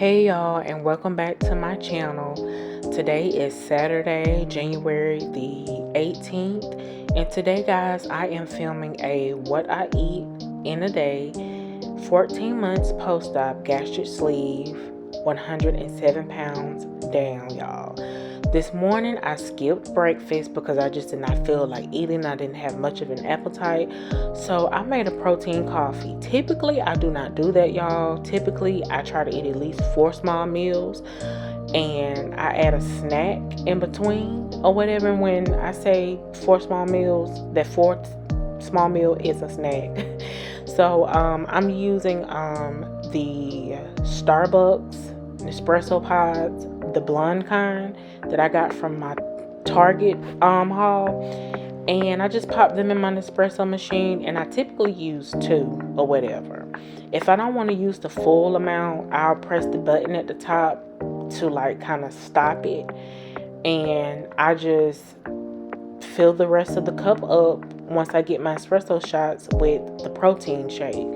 Hey y'all, and welcome back to my channel. Today is Saturday, January the 18th, and today guys, I am filming a what I eat in a day, 14 months post-op gastric sleeve, 107 pounds down, y'all. This morning I skipped breakfast because I just did not feel like eating. I didn't have much of an appetite. So I made a protein coffee. Typically I do not do that, y'all. Typically I try to eat at least 4 small meals and I add a snack in between or whatever. And when I say 4 small meals, that 4th small meal is a snack. So I'm using the Starbucks Nespresso pods, the blonde kind that I got from my Target haul, and I just pop them in my Nespresso machine, and I typically use 2 or whatever. If I don't want to use the full amount, I'll press the button at the top to like kind of stop it, and I just fill the rest of the cup up once I get my espresso shots with the protein shake.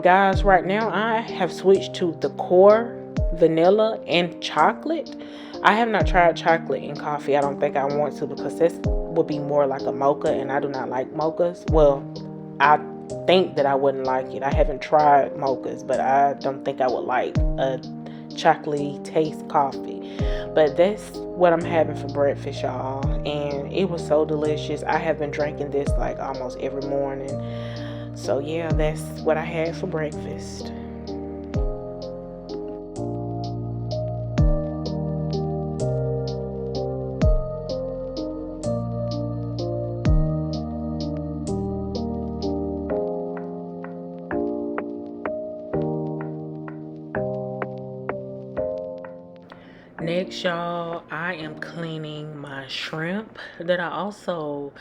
Guys, right now I have switched to the core vanilla and chocolate. I have not tried chocolate in coffee. I don't think I want to because this would be more like a mocha, and I do not like mochas. Well, I think that I wouldn't like it. I haven't tried mochas, but I don't think I would like a chocolatey taste coffee. But that's what I'm having for breakfast, y'all, and it was so delicious. I have been drinking this like almost every morning. So yeah, that's what I had for breakfast. Next, y'all, I am cleaning my shrimp that I also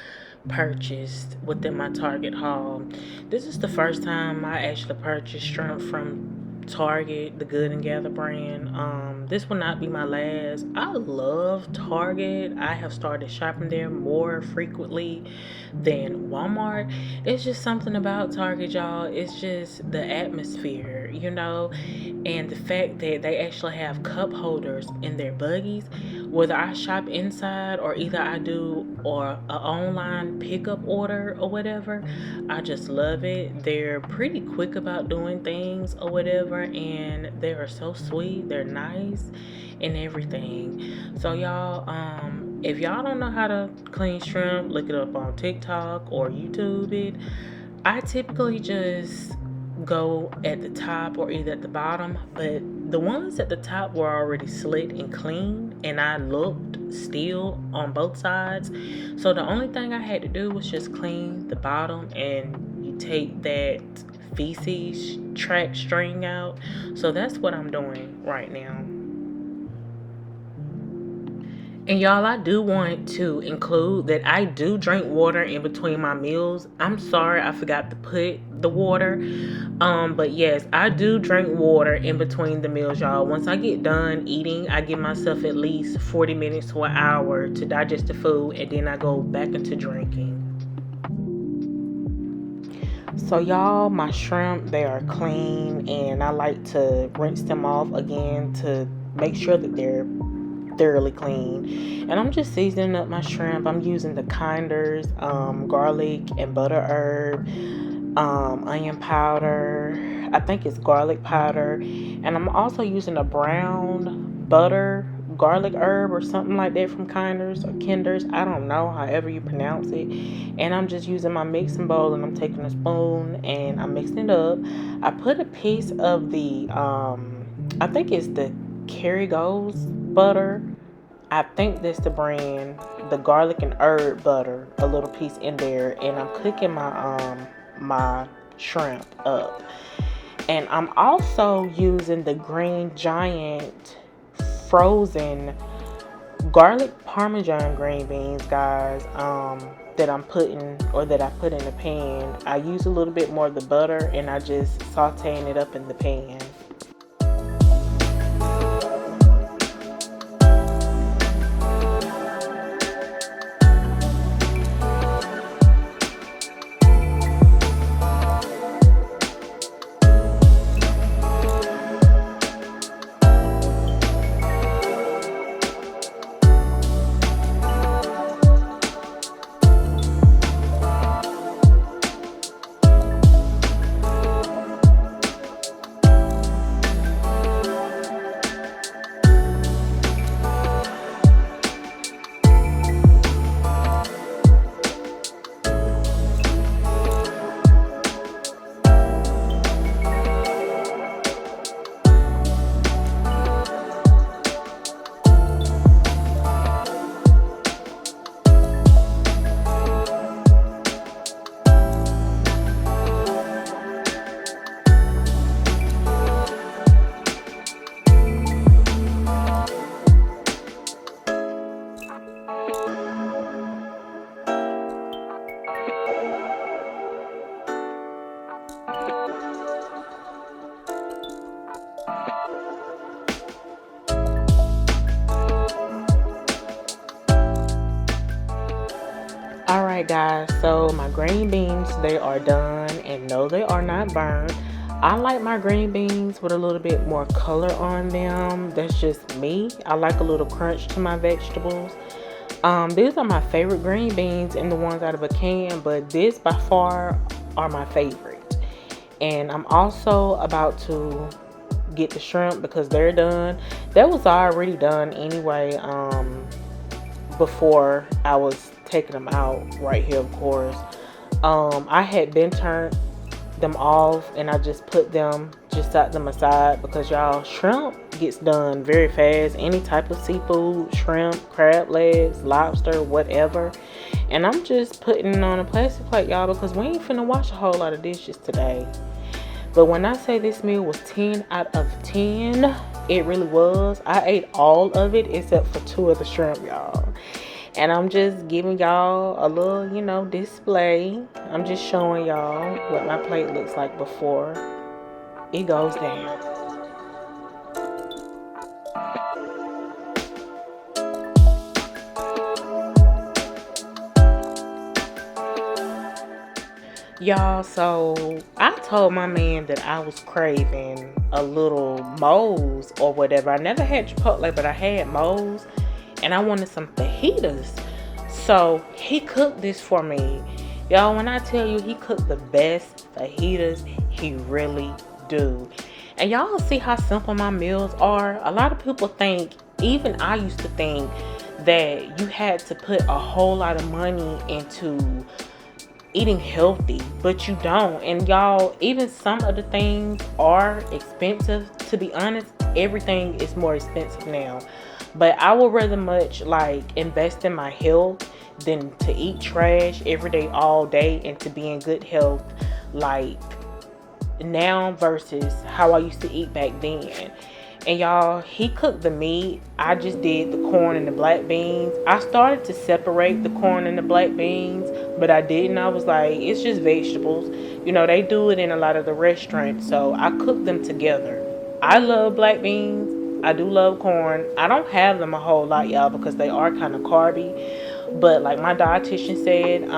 purchased within my Target haul. This is the first time I actually purchased shrimp from Target, the Good and Gather brand. This will not be my last. I love Target. I have started shopping there more frequently than Walmart. It's just something about Target, y'all. It's just the atmosphere, and the fact that they actually have cup holders in their buggies. Whether I shop inside or either I do or a online pickup order or whatever, I just love it. They're pretty quick about doing things or whatever, and they are so sweet. They're nice and everything. So y'all, if y'all don't know how to clean shrimp, look it up on TikTok or YouTube it. I typically just go at the top or either at the bottom, but the ones at the top were already slit and cleaned, and I looked still on both sides. So the only thing I had to do was just clean the bottom, and you take that feces track string out. So that's what I'm doing right now. And y'all, I do want to include that I do drink water in between my meals. I'm sorry I forgot to put the water. But yes, I do drink water in between the meals, y'all. Once I get done eating, I give myself at least 40 minutes to an hour to digest the food, and then I go back into drinking. So y'all, my shrimp, they are clean, and I like to rinse them off again to make sure that they're thoroughly clean. And I'm just seasoning up my shrimp. I'm using the Kinders garlic and butter herb, onion powder, I think it's garlic powder, and I'm also using a brown butter garlic herb or something like that from Kinders or Kinders, I don't know, however you pronounce it. And I'm just using my mixing bowl, and I'm taking a spoon and I'm mixing it up. I put a piece of the I think it's the Kerrygold's butter. I think that's the brand, the garlic and herb butter, a little piece in there, and I'm cooking my shrimp up. And I'm also using the Green Giant frozen garlic parmesan green beans, guys, that I put in the pan. I use a little bit more of the butter, and I just sauteing it up in the pan. Alright guys, so my green beans, they are done, and no, they are not burned. I like my green beans with a little bit more color on them. That's just me. I like a little crunch to my vegetables. These are my favorite green beans and the ones out of a can, but this by far are my favorite. And I'm also about to get the shrimp because they're done. That was already done anyway, before I was taking them out right here, of course. I had been turned them off and I just set them aside because y'all, shrimp gets done very fast. Any type of seafood, shrimp, crab legs, lobster, whatever. And I'm just putting it on a plastic plate, y'all, because we ain't finna wash a whole lot of dishes today. But when I say this meal was 10 out of 10, it really was. I ate all of it except for 2 of the shrimp, y'all. And I'm just giving y'all a little, display. I'm just showing y'all what my plate looks like before it goes down. Y'all, so I told my man that I was craving a little Moe's or whatever. I never had Chipotle, but I had Moe's and I wanted some fajitas. So he cooked this for me. Y'all, when I tell you he cooked the best fajitas, he really do. And y'all see how simple my meals are. A lot of people think, even I used to think, that you had to put a whole lot of money into eating healthy, but you don't. And y'all, even some of the things are expensive. To be honest, everything is more expensive now. But I would rather much like invest in my health than to eat trash every day, all day, and to be in good health like now versus how I used to eat back then. And y'all, he cooked the meat. I just did the corn and the black beans. I started to separate the corn and the black beans, but I didn't. I was like, it's just vegetables. They do it in a lot of the restaurants, so I cooked them together. I love black beans. I do love corn. I don't have them a whole lot, y'all, because they are kind of carby. But like my dietitian said,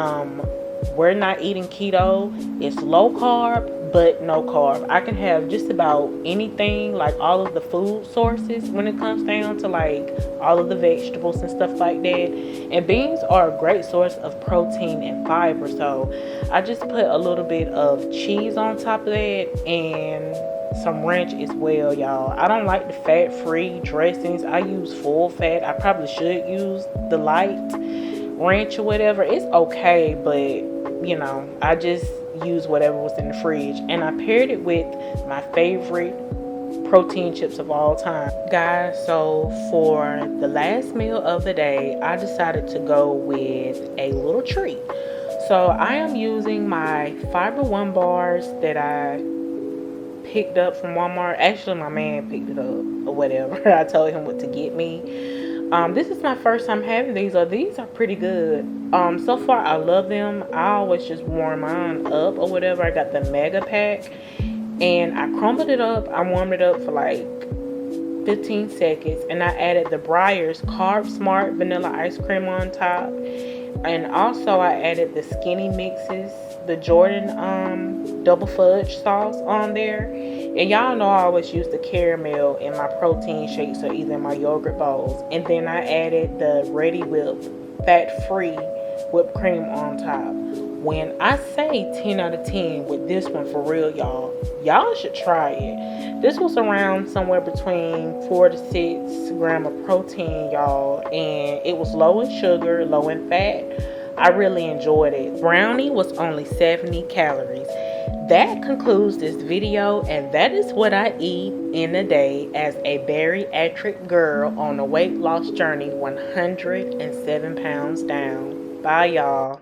we're not eating keto. It's low carb, but no carb. I can have just about anything, like all of the food sources when it comes down to like all of the vegetables and stuff like that. And beans are a great source of protein and fiber. So I just put a little bit of cheese on top of that and some ranch as well, y'all. I don't like the fat-free dressings. I use full fat. I probably should use the light ranch or whatever. It's okay, but I just use whatever was in the fridge, and I paired it with my favorite protein chips of all time, guys. So for the last meal of the day, I decided to go with a little treat. So I am using my Fiber One bars that I picked up from Walmart. Actually, my man picked it up or whatever. I told him what to get me. This is my first time having these. These are pretty good. So far I love them. I always just warm mine up or whatever. I got the mega pack and I crumbled it up. I warmed it up for like 15 seconds and I added the Breyers Carb Smart vanilla ice cream on top. And also I added the Skinny Mixes, the Jordan double fudge sauce on there. And y'all know I always use the caramel in my protein shakes or either in my yogurt bowls. And then I added the Ready Whip fat-free whipped cream on top. When I say 10 out of 10 with this one, for real, y'all should try it. This was around somewhere between 4 to 6 grams of protein, y'all. And it was low in sugar, low in fat. I really enjoyed it. Brownie was only 70 calories. That concludes this video, and that is what I eat in a day as a bariatric girl on a weight loss journey, 107 pounds down. Bye, y'all.